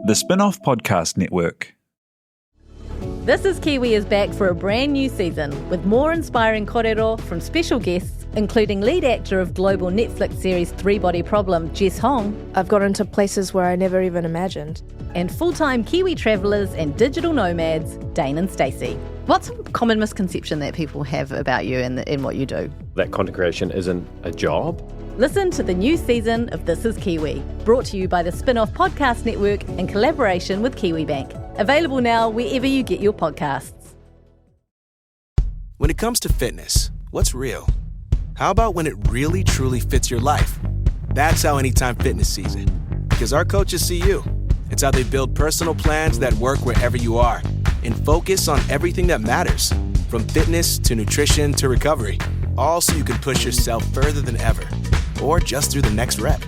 The Spin-off Podcast Network. This is Kiwi is back for a brand new season with more inspiring kōrero from special guests, including lead actor of global Netflix series Three Body Problem, Jess Hong. I've got into places where I never even imagined. And full-time Kiwi travellers and digital nomads, Dane and Stacey. What's a common misconception that people have about you and what you do? That content creation isn't a job. Listen to the new season of This is Kiwi, brought to you by the Spin-off Podcast Network in collaboration with KiwiBank. Available now wherever you get your podcasts. When it comes to fitness, what's real? How about when it really truly fits your life? That's how Anytime Fitness sees it. Because our coaches see you. It's how they build personal plans that work wherever you are and focus on everything that matters, from fitness to nutrition to recovery, all so you can push yourself further than ever, or just through the next rep.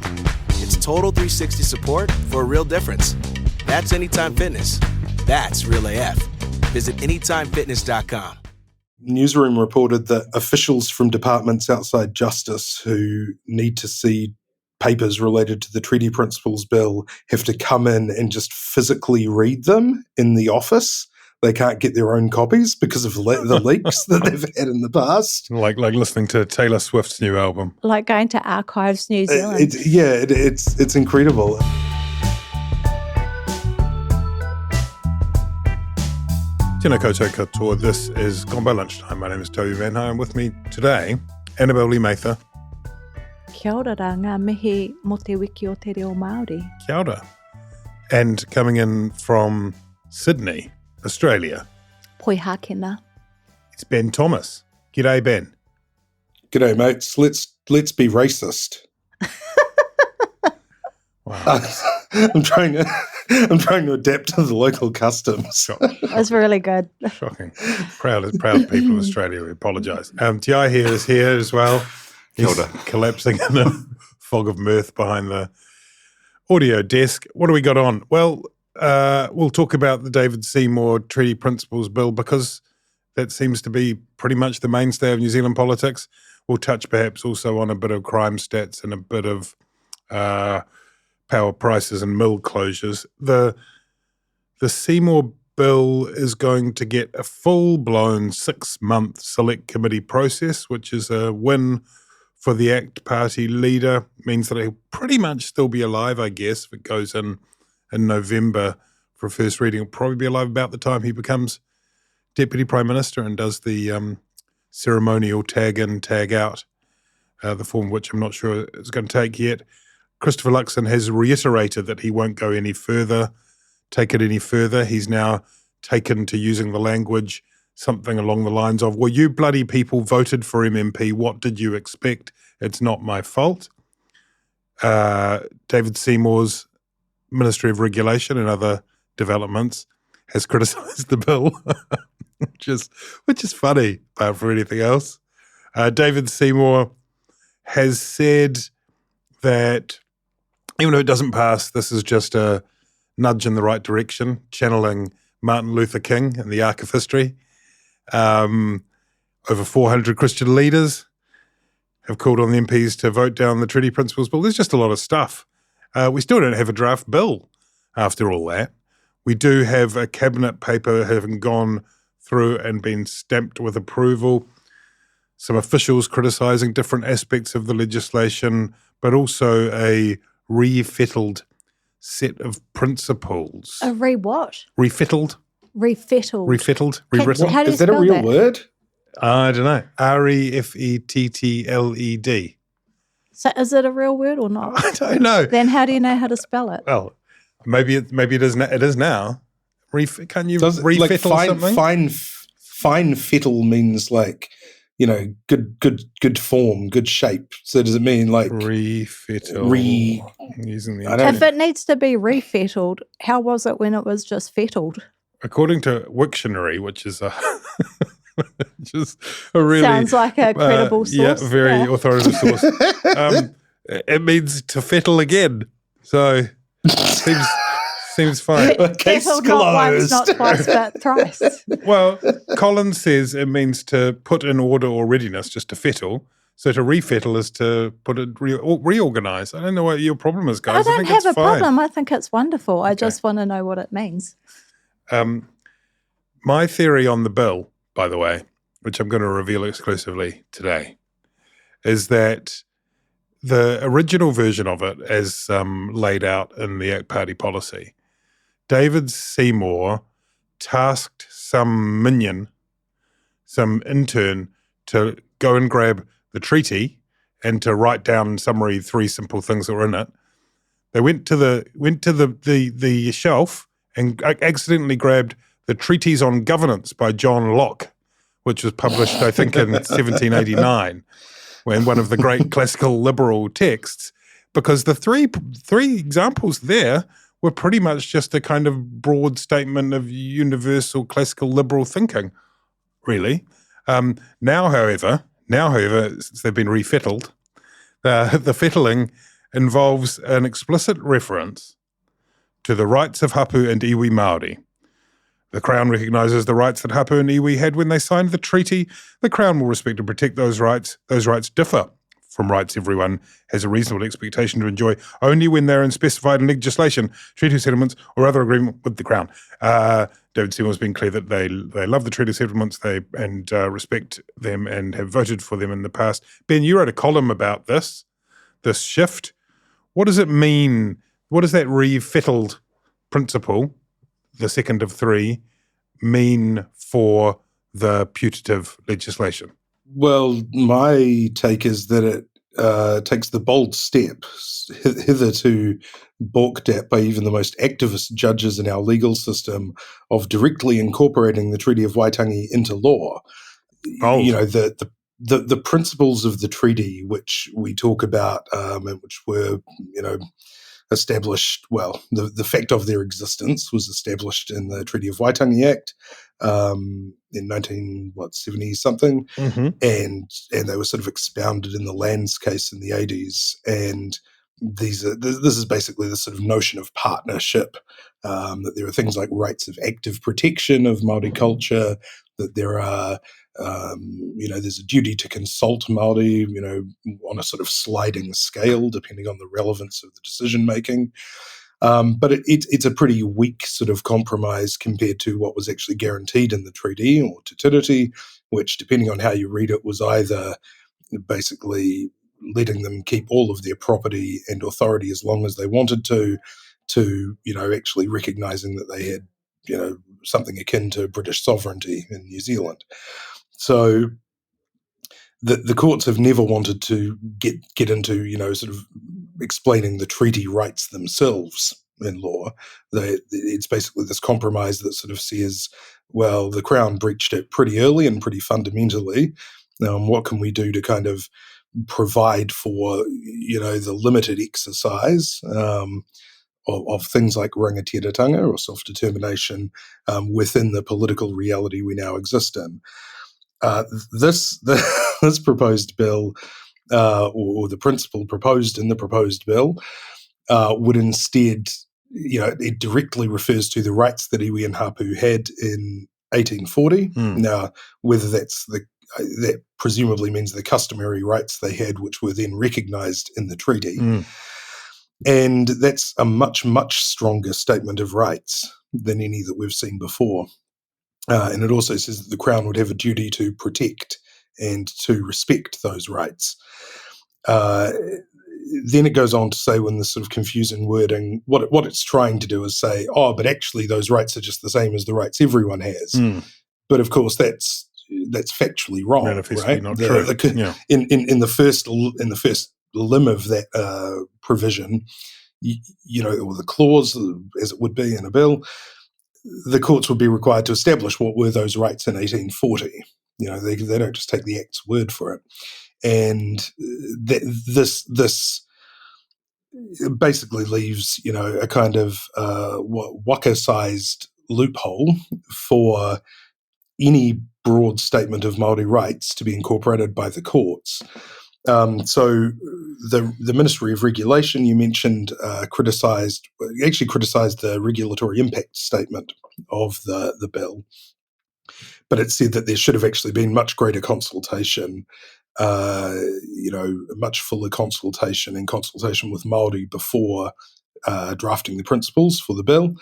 It's total 360 support for a real difference. That's Anytime Fitness. That's real AF. Visit anytimefitness.com. Newsroom reported that officials from departments outside justice who need to see papers related to the Treaty Principles Bill have to come in and just physically read them in the office. They can't get their own copies because of the leaks that they've had in the past. Like listening to Taylor Swift's new album. Like going to Archives New Zealand. It's incredible. Tēnā koutou katoa. This is Gone by Lunchtime. My name is Toby Manhire, and with me today, Annabelle Lee-Mather. Kia ora rā ngā mihi mo te wiki o te reo Māori. Kia ora. And coming in from Sydney, Australia. Poi hākena. It's Ben Thomas. G'day, Ben. G'day, mates. Let's be racist. Wow. I'm trying to adapt to the local customs. That's really good. Shocking. Proud people of Australia. We apologise. Ti here is here as well. He's collapsing in a fog of mirth behind the audio desk. What do we got on? Well, we'll talk about the David Seymour Treaty Principles Bill because that seems to be pretty much the mainstay of New Zealand politics. We'll touch perhaps also on a bit of crime stats and a bit of power prices and mill closures. The Seymour Bill is going to get a full-blown 6-month select committee process, which is a win for the ACT Party leader. Means that he'll pretty much still be alive, I guess, if it goes in November for a first reading. He'll probably be alive about the time he becomes Deputy Prime Minister and does the ceremonial tag in, tag out, the form which I'm not sure it's going to take yet. Christopher Luxon has reiterated that he won't go any further, take it any further. He's now taken to using the language, something along the lines of, well, you bloody people voted for MMP. What did you expect? It's not my fault. David Seymour's Ministry of Regulation and other developments has criticised the bill, which is funny, apart from anything else. David Seymour has said that even though it doesn't pass, this is just a nudge in the right direction, channeling Martin Luther King and the arc of history. Over 400 Christian leaders have called on the MPs to vote down the Treaty Principles Bill. There's just a lot of stuff. We still don't have a draft bill after all that. We do have a cabinet paper having gone through and been stamped with approval. Some officials criticising different aspects of the legislation, but also a refettled set of principles. A what? Refettled. Refettled. Refettled. Rewritten. How do you Is that a spell real that? word? I don't know. Refettled. So is it a real word or not? I don't know. Then how do you know how to spell it? Well, maybe it is. It is now. Can you refettle like something? Fine fettle means like, good form, good shape. So does it mean like Refettle. Using the If it needs to be refettled, how was it when it was just fettled? According to Wiktionary, which is a really Sounds like a credible source. Yeah, very authoritative source. It means to fettle again. So seems fine. Fettled not once, not twice, but thrice. Well, Collins says it means to put in order or readiness, just to fettle. So to refettle is to put it reorganize. I don't know what your problem is, guys. I don't think have it's a fine. problem. I think it's wonderful. I just want to know what it means. My theory on the bill, by the way, which I'm going to reveal exclusively today, is that the original version of it, as laid out in the ACT Party policy, David Seymour tasked some minion, some intern, to go and grab the treaty and to write down in summary 3 simple things that were in it. They went to the shelf and accidentally grabbed the Treatise on Governance by John Locke, which was published, I think, in 1789, when one of the great classical liberal texts, because the three examples there were pretty much just a kind of broad statement of universal classical liberal thinking, really. Now, however, since they've been refettled, the fettling involves an explicit reference to the rights of Hapu and Iwi Māori. The Crown recognises the rights that Hapu and Iwi had when they signed the treaty. The Crown will respect and protect those rights. Those rights differ from rights everyone has a reasonable expectation to enjoy only when they're specified in legislation, treaty settlements, or other agreement with the Crown. David Seymour has been clear that they love the treaty settlements and respect them and have voted for them in the past. Ben, you wrote a column about this shift. What does it mean? What does that refettled principle, the second of 3, mean for the putative legislation? Well, my take is that it takes the bold step, hitherto balked at by even the most activist judges in our legal system, of directly incorporating the Treaty of Waitangi into law. Bold. You know, the principles of the treaty, which we talk about, and which were, established, well, the fact of their existence was established in the Treaty of Waitangi Act in 1970-something, and they were sort of expounded in the lands case in the 80s. And this is basically the sort of notion of partnership, that there are things like rights of active protection of Māori culture, that there are there's a duty to consult Māori, on a sort of sliding scale, depending on the relevance of the decision-making. But it's a pretty weak sort of compromise compared to what was actually guaranteed in the treaty, or Te Tiriti, which, depending on how you read it, was either basically letting them keep all of their property and authority as long as they wanted to actually recognising that they had, something akin to British sovereignty in New Zealand. So the courts have never wanted to get into, sort of explaining the treaty rights themselves in law. It's basically this compromise that sort of says, well, the Crown breached it pretty early and pretty fundamentally. What can we do to kind of provide for, the limited exercise of things like rangatiratanga or self-determination within the political reality we now exist in. This proposed bill, or the principle proposed in the proposed bill, would instead, it directly refers to the rights that iwi and Hapu had in 1840. Now, whether that presumably means the customary rights they had, which were then recognised in the treaty. And that's a much, much stronger statement of rights than any that we've seen before. And it also says that the Crown would have a duty to protect and to respect those rights. Then it goes on to say, when the sort of confusing wording, what it's trying to do is say, but actually those rights are just the same as the rights everyone has. But of course, that's factually wrong, manifestly right? not true. In the first limb of that provision, or the clause, as it would be in a bill, the courts would be required to establish what were those rights in 1840. They don't just take the Act's word for it. And this basically leaves, a kind of waka-sized loophole for any broad statement of Māori rights to be incorporated by the courts. So the Ministry of Regulation, you mentioned, criticised the regulatory impact statement of the bill, but it said that there should have actually been much greater consultation a much fuller consultation with Māori before drafting the principles for the bill.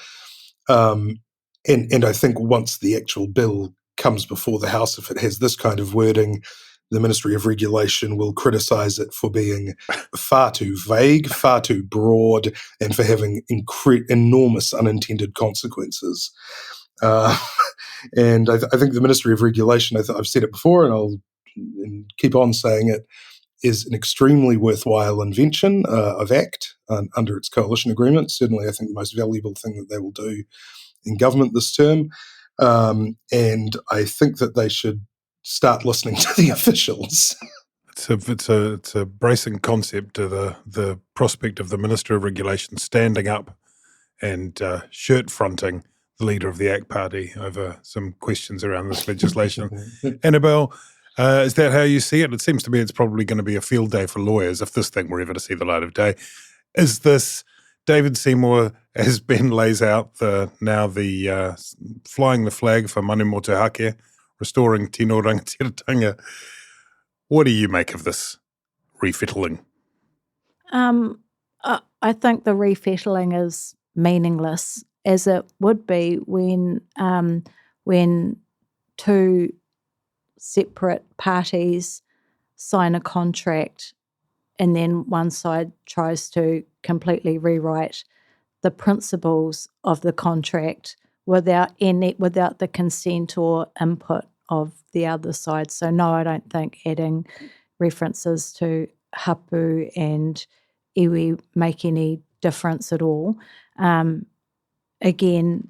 And I think once the actual bill comes before the House, if it has this kind of wording, the Ministry of Regulation will criticise it for being far too vague, far too broad, and for having enormous unintended consequences. And I think the Ministry of Regulation, I've said it before and I'll keep on saying it, is an extremely worthwhile invention of ACT under its coalition agreement. Certainly, I think the most valuable thing that they will do in government this term. And I think that they should start listening to the officials. It's a bracing concept to the prospect of the Minister of Regulation standing up and shirt fronting the leader of the ACT Party over some questions around this legislation. Annabelle, is that how you see it? It seems to me it's probably going to be a field day for lawyers if this thing were ever to see the light of day. Is this David Seymour, as Ben lays out, now flying the flag for manu motuhake, restoring tino rangatiratanga? What do you make of this refettling? I think the refettling is meaningless, as it would be when two separate parties sign a contract and then one side tries to completely rewrite the principles of the contract without the consent or input of the other side. So no, I don't think adding references to hapu and iwi make any difference at all. Again,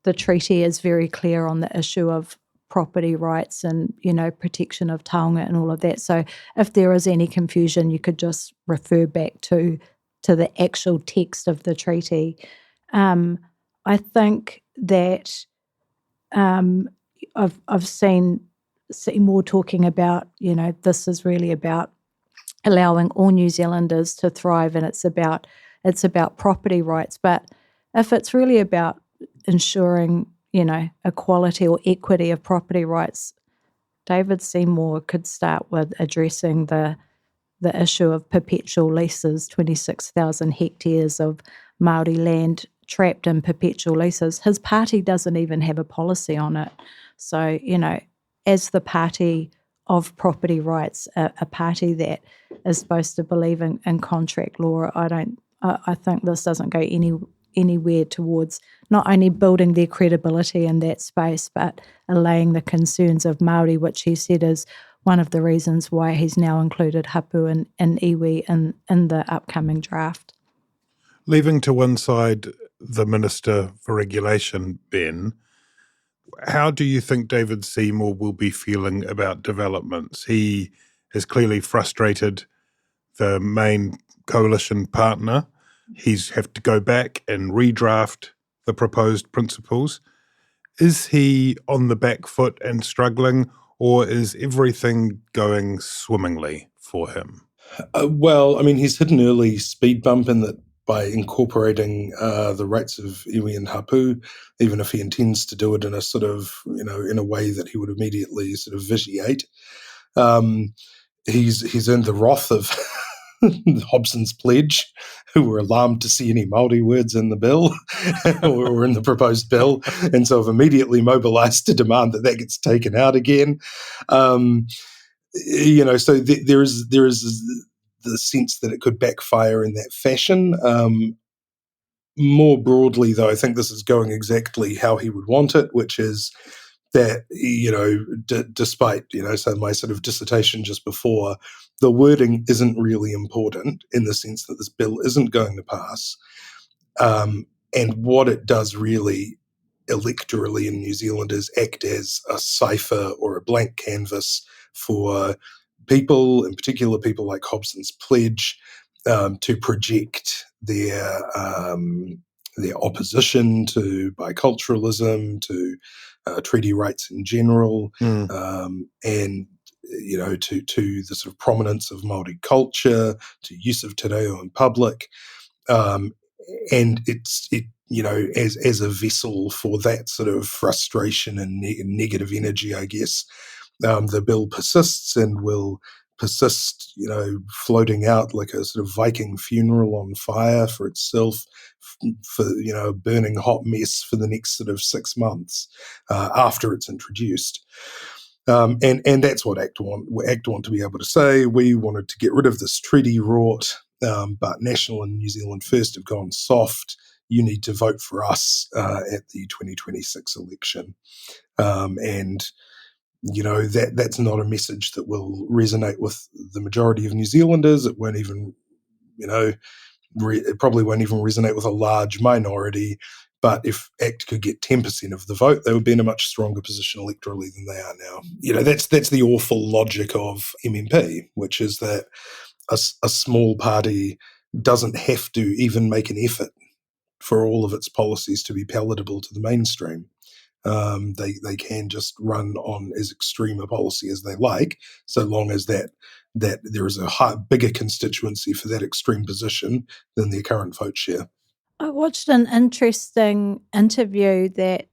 the treaty is very clear on the issue of property rights and, protection of taonga and all of that. So if there is any confusion, you could just refer back to the actual text of the treaty. I think that I've seen Seymour talking about, this is really about allowing all New Zealanders to thrive, and it's about property rights. But if it's really about ensuring, equality or equity of property rights, David Seymour could start with addressing the issue of perpetual leases, 26,000 hectares of Māori land trapped in perpetual leases. His party doesn't even have a policy on it. So, as the party of property rights, a party that is supposed to believe in contract law, I think this doesn't go anywhere towards not only building their credibility in that space, but allaying the concerns of Māori, which he said is one of the reasons why he's now included hapu and iwi in the upcoming draft. Leaving to one side the Minister for Regulation, Ben, how do you think David Seymour will be feeling about developments? He has clearly frustrated the main coalition partner. He's have to go back and redraft the proposed principles. Is he on the back foot and struggling, or is everything going swimmingly for him? Well, I mean, he's hit an early speed bump in that by incorporating the rights of iwi and hapu, even if he intends to do it in a sort of, in a way that he would immediately sort of vitiate. He's earned the wrath of Hobson's Pledge, who were alarmed to see any Māori words in the bill or in the proposed bill, and so have immediately mobilised to demand that gets taken out again. So there is the sense that it could backfire in that fashion. More broadly, though, I think this is going exactly how he would want it, which is that, despite, so my sort of dissertation just before, the wording isn't really important in the sense that this bill isn't going to pass. And what it does really electorally in New Zealand is act as a cipher or a blank canvas for people, in particular people like Hobson's Pledge, to project their opposition to biculturalism, to treaty rights in general, and to the sort of prominence of Māori culture, to use of te reo in public, and it's as a vessel for that sort of frustration and negative energy, I guess. the bill persists and will persist, floating out like a sort of Viking funeral on fire for itself, for a burning hot mess for the next sort of 6 months after it's introduced. And that's what ACT want to be able to say. We wanted to get rid of this treaty rot, but National and New Zealand First have gone soft. You need to vote for us at the 2026 election. And that's not a message that will resonate with the majority of New Zealanders. It won't even, it probably won't even resonate with a large minority. But if ACT could get 10% of the vote, they would be in a much stronger position electorally than they are now. That's the awful logic of MMP, which is that a small party doesn't have to even make an effort for all of its policies to be palatable to the mainstream. They can just run on as extreme a policy as they like, so long as that there is a bigger constituency for that extreme position than their current vote share. I watched an interesting interview that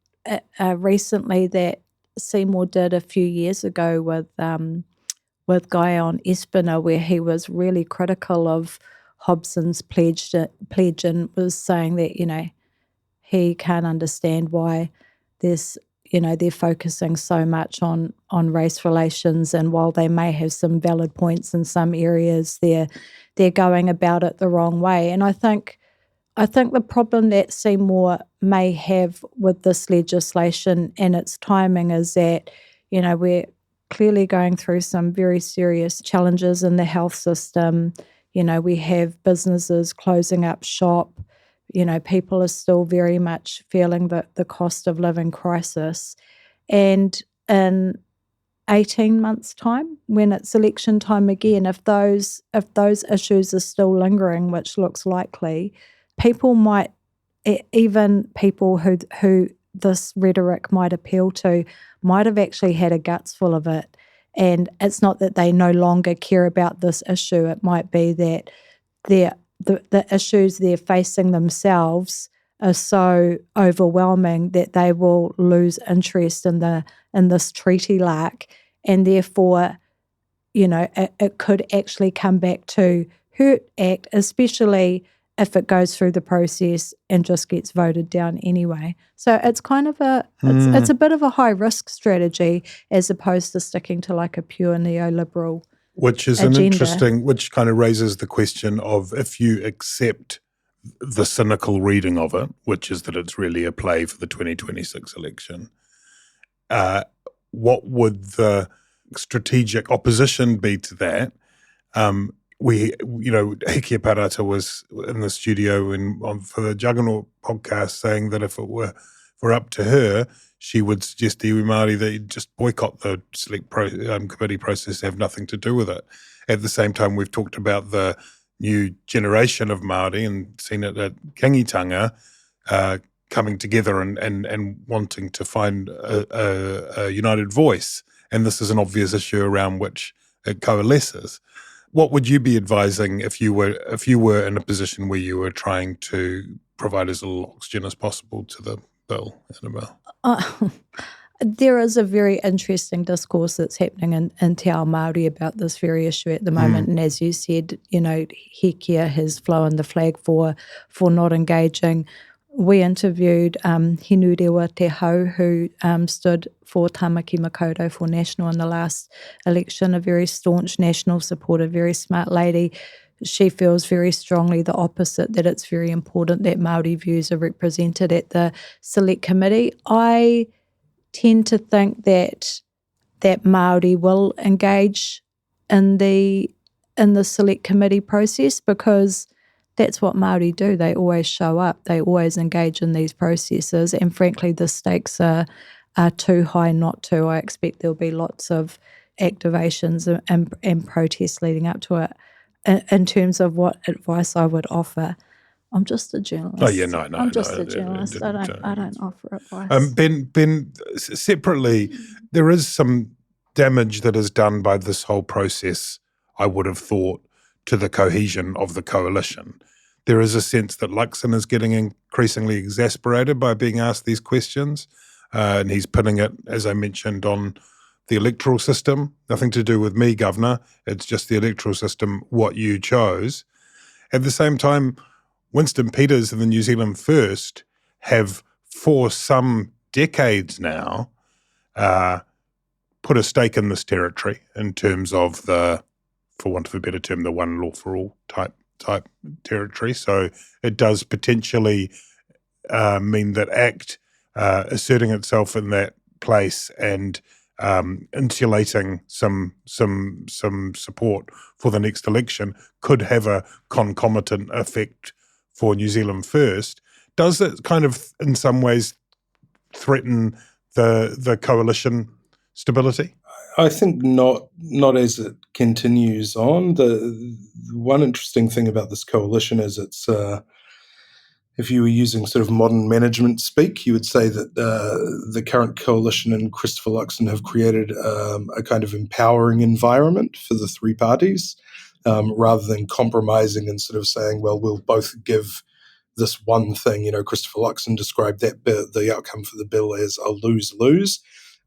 recently that Seymour did a few years ago with Guy on Espiner, where he was really critical of Hobson's pledge and was saying that he can't understand why there's they're focusing so much on race relations, and while they may have some valid points in some areas, they're going about it the wrong way. And I think the problem that Seymour may have with this legislation and its timing is that, we're clearly going through some very serious challenges in the health system. We have businesses closing up shop. People are still very much feeling the cost of living crisis. And in 18 months' time, when it's election time again, if those issues are still lingering, which looks likely, people might, even people who this rhetoric might appeal to, might have actually had a guts full of it. And it's not that they no longer care about this issue. It might be that the issues they're facing themselves are so overwhelming that they will lose interest in this treaty lark, and therefore, it could actually come back to hurt ACT, especially if it goes through the process and just gets voted down anyway. So it's kind of it's a bit of a high risk strategy as opposed to sticking to like a pure neoliberal which is agenda. which kind of raises the question of, if you accept the cynical reading of it, which is that it's really a play for the 2026 election, what would the strategic opposition be to that? Hikia Parata was in the studio for the Juggernaut podcast saying that if it were up to her, she would suggest to iwi Māori that you just boycott the select committee process, have nothing to do with it. At the same time, we've talked about the new generation of Māori and seen it at Kangitanga coming together and wanting to find a united voice. And this is an obvious issue around which it coalesces. What would you be advising if you were in a position where you were trying to provide as little oxygen as possible to the bill, Annabelle? There is a very interesting discourse that's happening in Te Ao Māori about this very issue at the moment. And as you said, Hikia has flown the flag for not engaging. We interviewed Hinu Rewa Te Hau, who stood for Tamaki Makaurau for National in the last election, a very staunch National supporter, very smart lady. She feels very strongly the opposite, that it's very important that Māori views are represented at the Select Committee. I tend to think that Māori will engage in the Select Committee process, because that's what Māori do. They always show up. They always engage in these processes. And frankly, the stakes are too high not to. I expect there'll be lots of activations and protests leading up to it. In terms of what advice I would offer, I'm just a journalist. Oh yeah, no. I'm just a journalist. I don't offer advice. Ben, separately, there is some damage that is done by this whole process, I would have thought, to the cohesion of the coalition. There is a sense that Luxon is getting increasingly exasperated by being asked these questions, and he's putting it, as I mentioned, on the electoral system, nothing to do with me, Governor. It's just the electoral system, what you chose. At the same time, Winston Peters and the New Zealand First have, for some decades now, put a stake in this territory in terms of the, for want of a better term, the one law for all type territory. So it does potentially mean that ACT asserting itself in that place and insulating some support for the next election could have a concomitant effect for New Zealand First. Does it kind of, in some ways, threaten the coalition stability? I think not as it continues on. The one interesting thing about this coalition is it's, if you were using sort of modern management speak, you would say that the current coalition and Christopher Luxon have created a kind of empowering environment for the three parties, rather than compromising and sort of saying, well, we'll both give this one thing. You know, Christopher Luxon described the outcome for the bill as a lose-lose.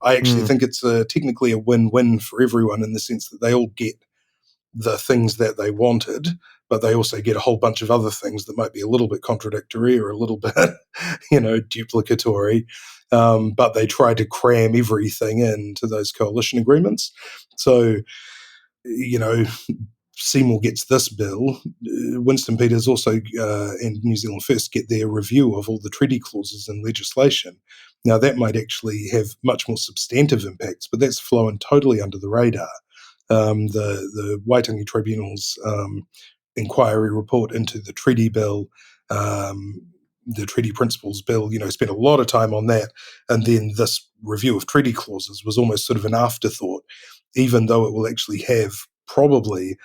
I actually think it's technically a win-win for everyone in the sense that they all get the things that they wanted, but they also get a whole bunch of other things that might be a little bit contradictory or a little bit, duplicatory. But they try to cram everything into those coalition agreements. So, Seymour gets this bill. Winston Peters also and New Zealand First get their review of all the treaty clauses and legislation. Now, that might actually have much more substantive impacts, but that's flown totally under the radar. The Waitangi Tribunal's inquiry report into the treaty bill, the treaty principles bill, spent a lot of time on that. And then this review of treaty clauses was almost sort of an afterthought, even though it will actually have probably,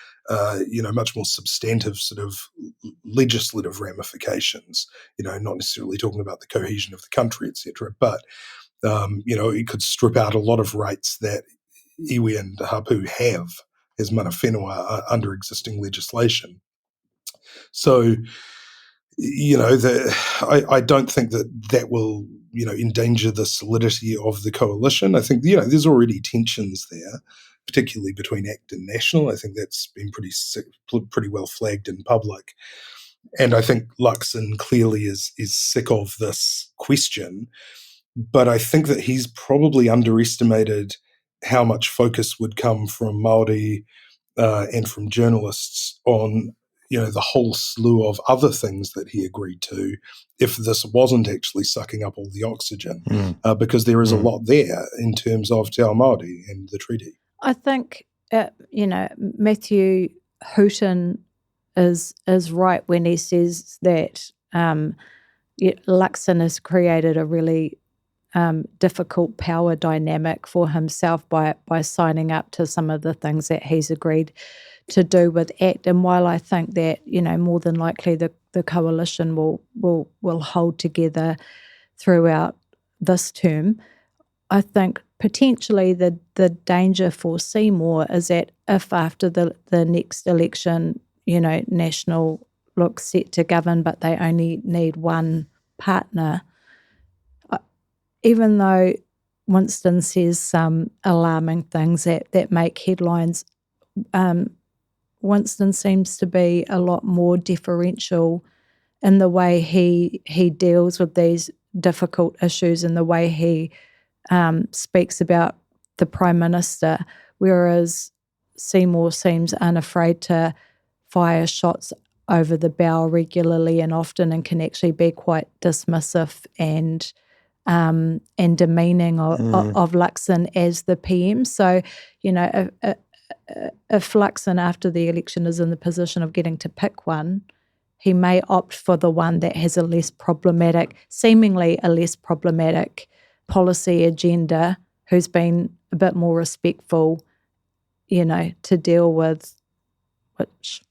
much more substantive sort of legislative ramifications, not necessarily talking about the cohesion of the country, etc. But, it could strip out a lot of rights that iwi and hapu have as mana whenua under existing legislation. So, I don't think that will, endanger the solidity of the coalition. I think, there's already tensions there, particularly between ACT and National. I think that's been pretty well flagged in public. And I think Luxon clearly is sick of this question. But I think that he's probably underestimated how much focus would come from Māori and from journalists on, the whole slew of other things that he agreed to if this wasn't actually sucking up all the oxygen, because there is a lot there in terms of Te Ao Māori and the treaty. I think, Matthew Hooton is right when he says that Luxon has created a really difficult power dynamic for himself by signing up to some of the things that he's agreed to do with ACT. And while I think that, more than likely the coalition will hold together throughout this term, I think potentially the danger for Seymour is that if after the next election, National looks set to govern, but they only need one partner, even though Winston says some alarming things that make headlines, Winston seems to be a lot more deferential in the way he deals with these difficult issues and the way he speaks about the Prime Minister, whereas Seymour seems unafraid to fire shots over the bow regularly and often, and can actually be quite dismissive and demeaning of Luxon as the PM. So, if Luxon after the election is in the position of getting to pick one, he may opt for the one that has seemingly a less problematic policy agenda, who's been a bit more respectful, to deal with, which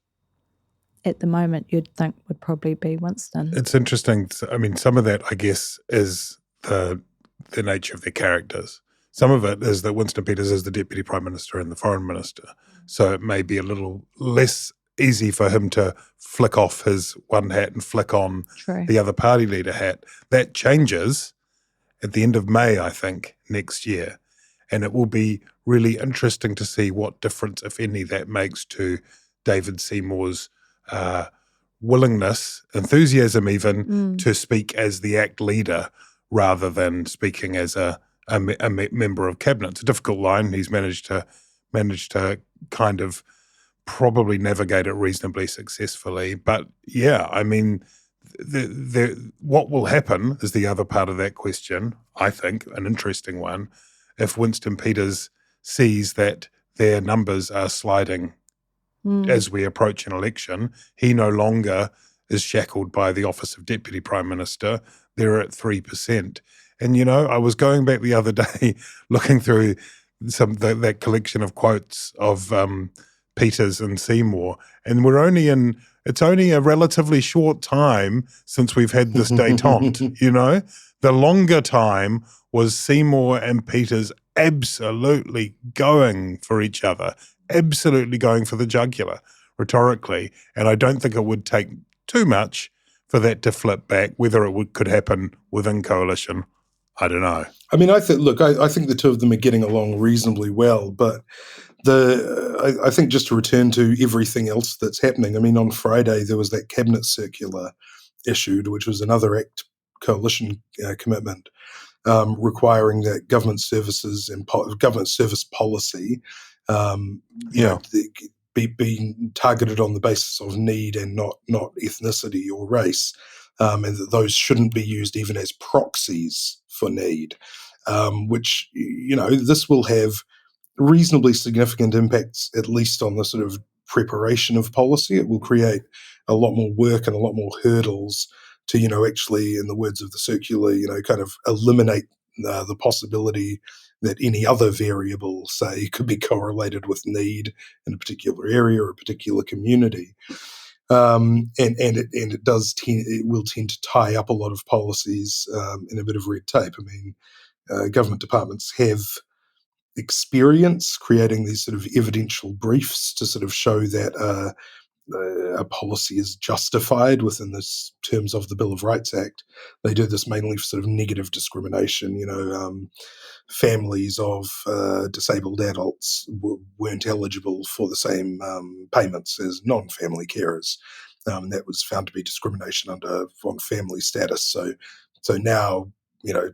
at the moment you'd think would probably be Winston. It's interesting. I mean, some of that, I guess, is the nature of their characters. Some of it is that Winston Peters is the Deputy Prime Minister and the Foreign Minister. So it may be a little less easy for him to flick off his one hat and flick on the other party leader hat. That changes at the end of May, I think, next year. And it will be really interesting to see what difference, if any, that makes to David Seymour's willingness, enthusiasm even, to speak as the ACT leader rather than speaking as a member of cabinet. It's a difficult line. He's managed to kind of probably navigate it reasonably successfully. But yeah, I mean, what will happen is the other part of that question, I think, an interesting one, if Winston Peters sees that their numbers are sliding as we approach an election. He no longer is shackled by the office of Deputy Prime Minister. They're at 3%. And, you know, I was going back the other day looking through that collection of quotes of Peters and Seymour, and it's only a relatively short time since we've had this détente, you know? The longer time was Seymour and Peters absolutely going for each other, absolutely going for the jugular rhetorically. And I don't think it would take too much for that to flip back. Whether it could happen within coalition, I don't know. I mean, I think the two of them are getting along reasonably well, but I think just to return to everything else that's happening, I mean, on Friday there was that cabinet circular issued, which was another ACT coalition commitment, requiring that government services and government service policy, being targeted on the basis of need and not ethnicity or race, and that those shouldn't be used even as proxies for need, which, you know, this will have reasonably significant impacts, at least on the sort of preparation of policy. It will create a lot more work and a lot more hurdles to, you know, actually, in the words of the circular, you know, kind of eliminate the possibility that any other variable, say, could be correlated with need in a particular area or a particular community. It will tend to tie up a lot of policies in a bit of red tape. I mean, government departments have experience creating these sort of evidential briefs to sort of show that a policy is justified within the terms of the Bill of Rights Act. They do this mainly for sort of negative discrimination. You know, families of disabled adults weren't eligible for the same payments as non-family carers. That was found to be discrimination on family status. So now, you know,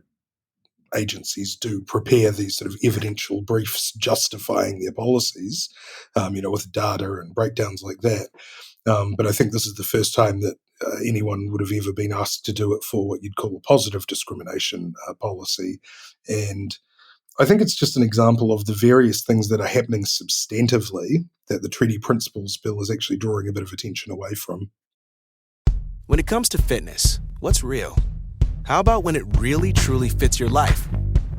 agencies do prepare these sort of evidential briefs justifying their policies, you know, with data and breakdowns like that. But I think this is the first time that anyone would have ever been asked to do it for what you'd call a positive discrimination policy. And I think it's just an example of the various things that are happening substantively that the Treaty Principles Bill is actually drawing a bit of attention away from. When it comes to fitness, what's real? How about when it really truly fits your life?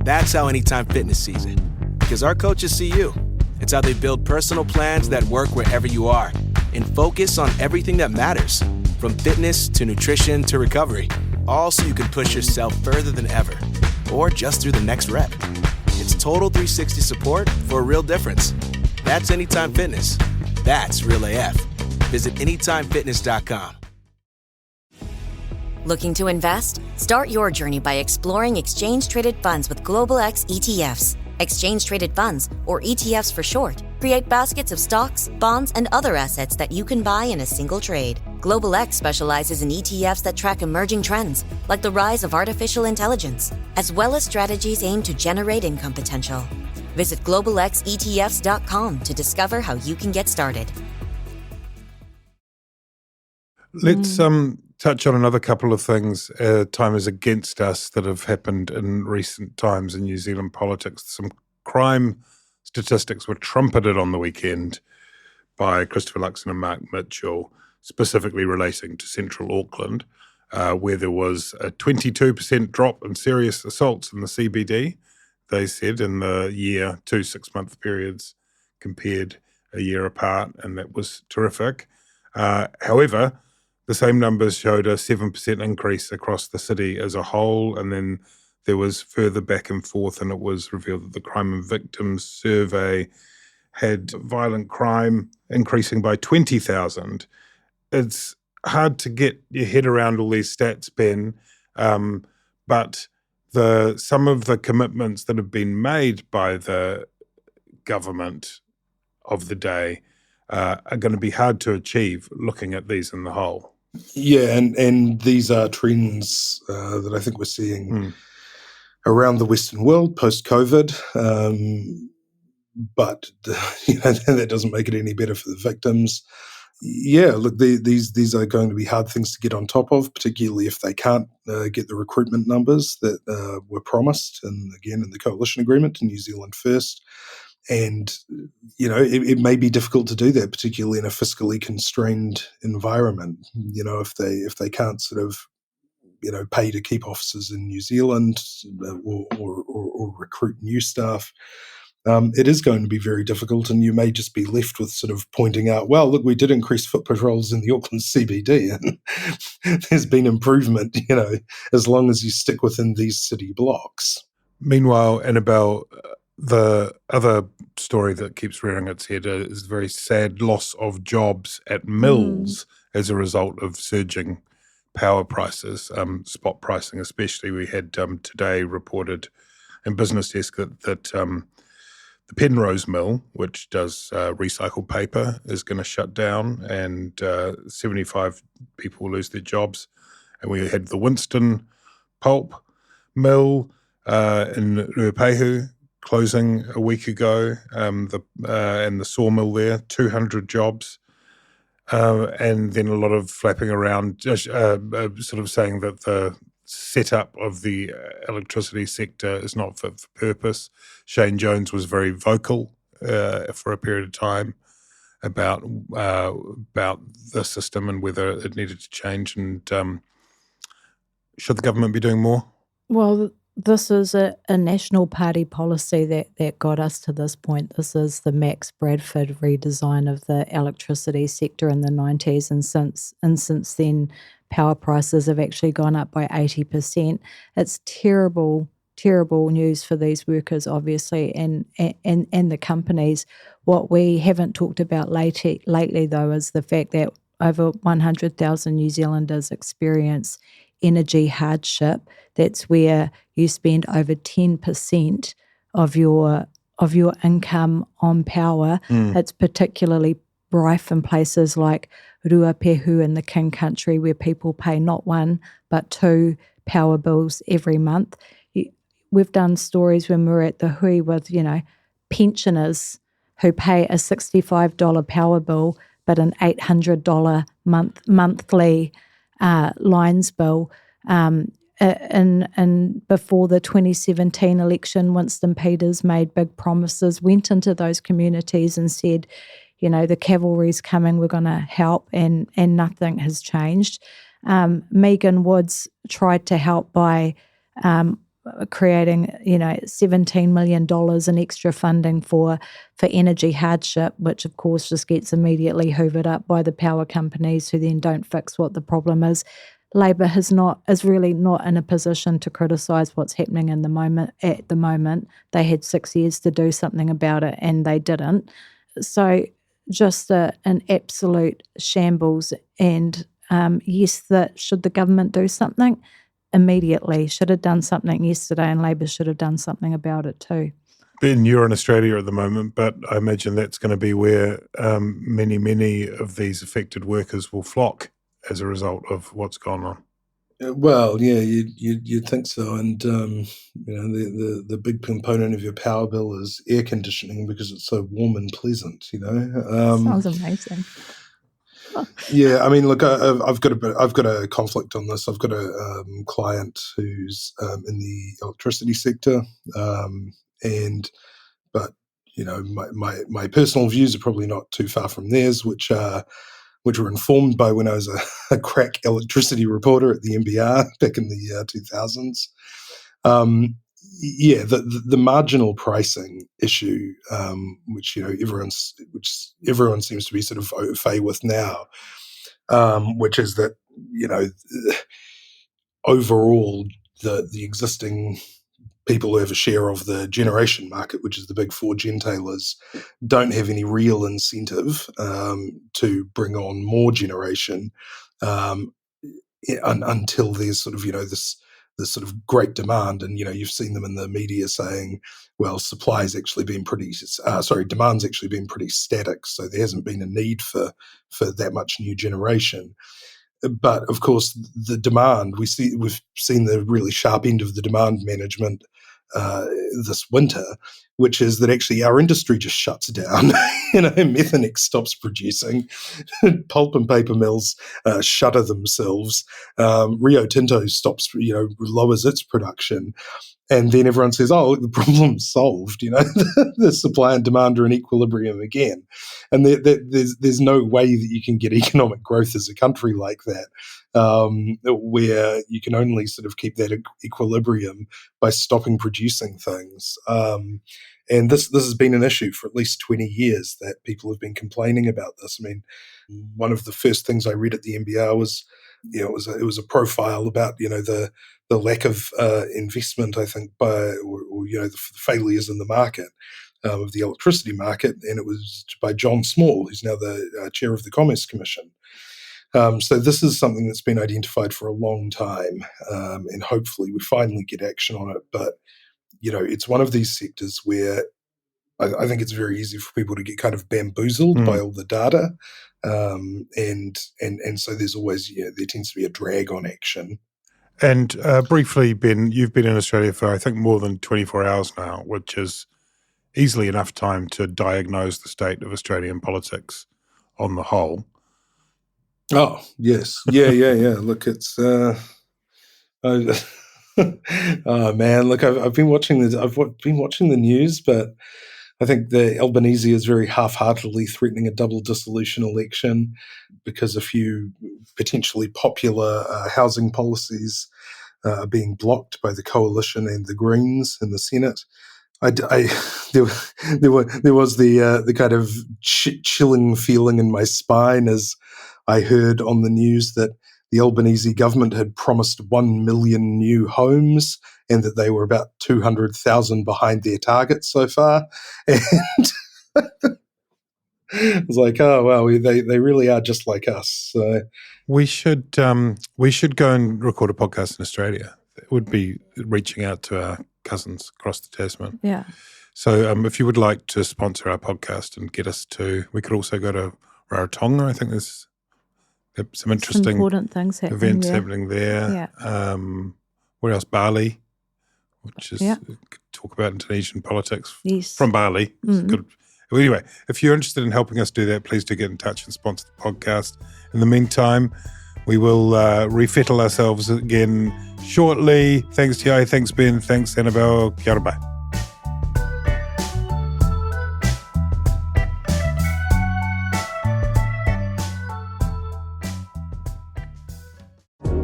That's how Anytime Fitness sees it. Because our coaches see you. It's how they build personal plans that work wherever you are and focus on everything that matters, from fitness to nutrition to recovery, all so you can push yourself further than ever, or just through the next rep. It's total 360 support for a real difference. That's Anytime Fitness. That's Real AF. Visit AnytimeFitness.com. Looking to invest? Start your journey by exploring exchange-traded funds with Global X ETFs. Exchange-traded funds, or ETFs for short, create baskets of stocks, bonds, and other assets that you can buy in a single trade. Global X specializes in ETFs that track emerging trends, like the rise of artificial intelligence, as well as strategies aimed to generate income potential. Visit globalxetfs.com to discover how you can get started. Let's touch on another couple of things. Time is against us that have happened in recent times in New Zealand politics. Some crime statistics were trumpeted on the weekend by Christopher Luxon and Mark Mitchell, specifically relating to Central Auckland, where there was a 22% drop in serious assaults in the CBD, they said, in the year, 2 6-month periods compared a year apart, and that was terrific. However, the same numbers showed a 7% increase across the city as a whole, and then there was further back and forth, and it was revealed that the Crime and Victims Survey had violent crime increasing by 20,000. It's hard to get your head around all these stats, Ben, but some of the commitments that have been made by the government of the day are going to be hard to achieve looking at these in the whole. Yeah, and these are trends that I think we're seeing around the Western world post-COVID. But that doesn't make it any better for the victims. Yeah, look, these are going to be hard things to get on top of, particularly if they can't get the recruitment numbers that were promised, and again in the coalition agreement to New Zealand First. And it may be difficult to do that, particularly in a fiscally constrained environment. If they can't sort of pay to keep officers in New Zealand or recruit new staff. It is going to be very difficult, and you may just be left with sort of pointing out, well, look, we did increase foot patrols in the Auckland CBD, and there's been improvement, as long as you stick within these city blocks. Meanwhile, Annabelle, the other story that keeps rearing its head is the very sad loss of jobs at mills as a result of surging power prices, spot pricing especially. We had today reported in Business Desk that the Penrose mill, which does recycled paper, is going to shut down, and 75 people will lose their jobs. And we had the Winston pulp mill in Ruapehu closing a week ago, and the sawmill there, 200 jobs. And then a lot of flapping around, sort of saying that the setup of the electricity sector is not fit for purpose. Shane Jones was very vocal for a period of time about the system and whether it needed to change. And should the government be doing more? Well, this is a National Party policy that got us to this point. This is the Max Bradford redesign of the electricity sector in the 90s, and since then, power prices have actually gone up by 80%. It's terrible, terrible news for these workers, obviously, and the companies. What we haven't talked about lately, though, is the fact that over 100,000 New Zealanders experience energy hardship. That's where you spend over 10% of your income on power. It's particularly rife in places like Ruapehu in the King Country, where people pay not one but two power bills every month. We've done stories when we were at the Hui with, pensioners who pay a $65 power bill but an $800 monthly lines bill. And before the 2017 election, Winston Peters made big promises, went into those communities and said, the cavalry's coming, we're going to help, and nothing has changed. Megan Woods tried to help by creating, $17 million in extra funding for energy hardship, which of course just gets immediately hoovered up by the power companies who then don't fix what the problem is. Labor is really not in a position to criticise what's happening at the moment. They had 6 years to do something about it, and they didn't. So just an absolute shambles. And yes, should the government do something? Immediately. Should have done something yesterday, and Labor should have done something about it too. Ben, you're in Australia at the moment, but I imagine that's going to be where many of these affected workers will flock as a result of what's gone on. Well, yeah, you'd think so. And, the big component of your power bill is air conditioning because it's so warm and pleasant, Sounds amazing. Yeah, I mean, look, I've got a conflict on this. I've got a client who's in the electricity sector, but my personal views are probably not too far from theirs, which were informed by when I was a crack electricity reporter at the NBR back in the 2000s. The marginal pricing issue, which everyone seems to be sort of au fait with now, which is that overall the existing people who have a share of the generation market, which is the big four gentailers, don't have any real incentive to bring on more generation until there's sort of this this sort of great demand, and you've seen them in the media saying, well, demand's actually been pretty static, so there hasn't been a need for that much new generation. But of course, the demand we've seen the really sharp end of the demand management this winter, which is that actually our industry just shuts down. Methanex stops producing, pulp and paper mills shutter themselves, Rio Tinto stops, lowers its production. And then everyone says, oh, the problem's solved, the supply and demand are in equilibrium again. And there's no way that you can get economic growth as a country like that, where you can only sort of keep that equilibrium by stopping producing things. And this has been an issue for at least 20 years that people have been complaining about this. I mean, one of the first things I read at the NBR was, it was a profile about, the lack of investment, I think, the failures in the market, of the electricity market, and it was by John Small, who's now the chair of the Commerce Commission. So this is something that's been identified for a long time, and hopefully we finally get action on it. But, it's one of these sectors where I think it's very easy for people to get kind of bamboozled by all the data. And so there's always, there tends to be a drag on action. And briefly, Ben, you've been in Australia for, I think, more than 24 hours now, which is easily enough time to diagnose the state of Australian politics on the whole. Oh, yes. Yeah. Look, it's... oh man! Look, I've been watching the news, but I think the Albanese is very half-heartedly threatening a double dissolution election because a few potentially popular housing policies are being blocked by the coalition and the Greens in the Senate. There was the kind of chilling feeling in my spine as I heard on the news that the Albanese government had promised 1 million new homes and that they were about 200,000 behind their target so far. And I was like, oh, wow, they really are just like us. So we should go and record a podcast in Australia. It would be reaching out to our cousins across the Tasman. Yeah. So if you would like to sponsor our podcast and get us we could also go to Rarotonga. I think there's some interesting important things happening there. Yeah. Where else? Bali, which is talk about Indonesian politics from Bali. Good. Anyway, if you're interested in helping us do that, please do get in touch and sponsor the podcast. In the meantime, we will refettle ourselves again shortly. Thanks, Ti. Thanks, Ben. Thanks, Annabelle. Kia ora, bye.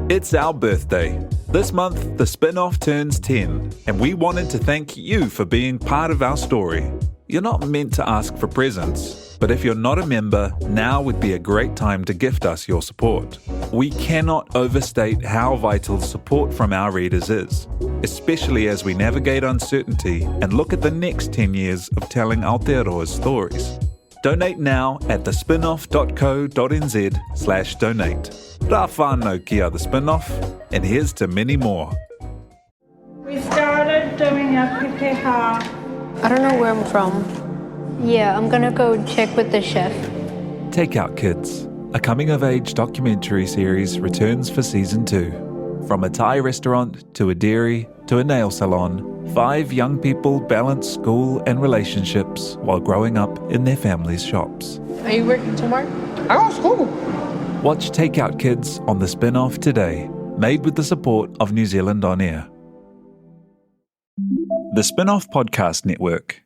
It's our birthday. This month, the spin-off turns 10, and we wanted to thank you for being part of our story. You're not meant to ask for presents, but if you're not a member, now would be a great time to gift us your support. We cannot overstate how vital support from our readers is, especially as we navigate uncertainty and look at the next 10 years of telling Aotearoa's stories. Donate now at thespinoff.co.nz/donate. Rā whānau kia the Spinoff, and here's to many more. We started doing a pepeha. I don't know where I'm from. Yeah, I'm gonna go check with the chef. Takeout Kids, a coming-of-age documentary series returns for Season 2. From a Thai restaurant to a dairy to a nail salon, 5 young people balance school and relationships while growing up in their families' shops. Are you working tomorrow? Oh, school. Watch Takeout Kids on the Spin-Off today, made with the support of New Zealand On Air. The Spin-Off Podcast Network.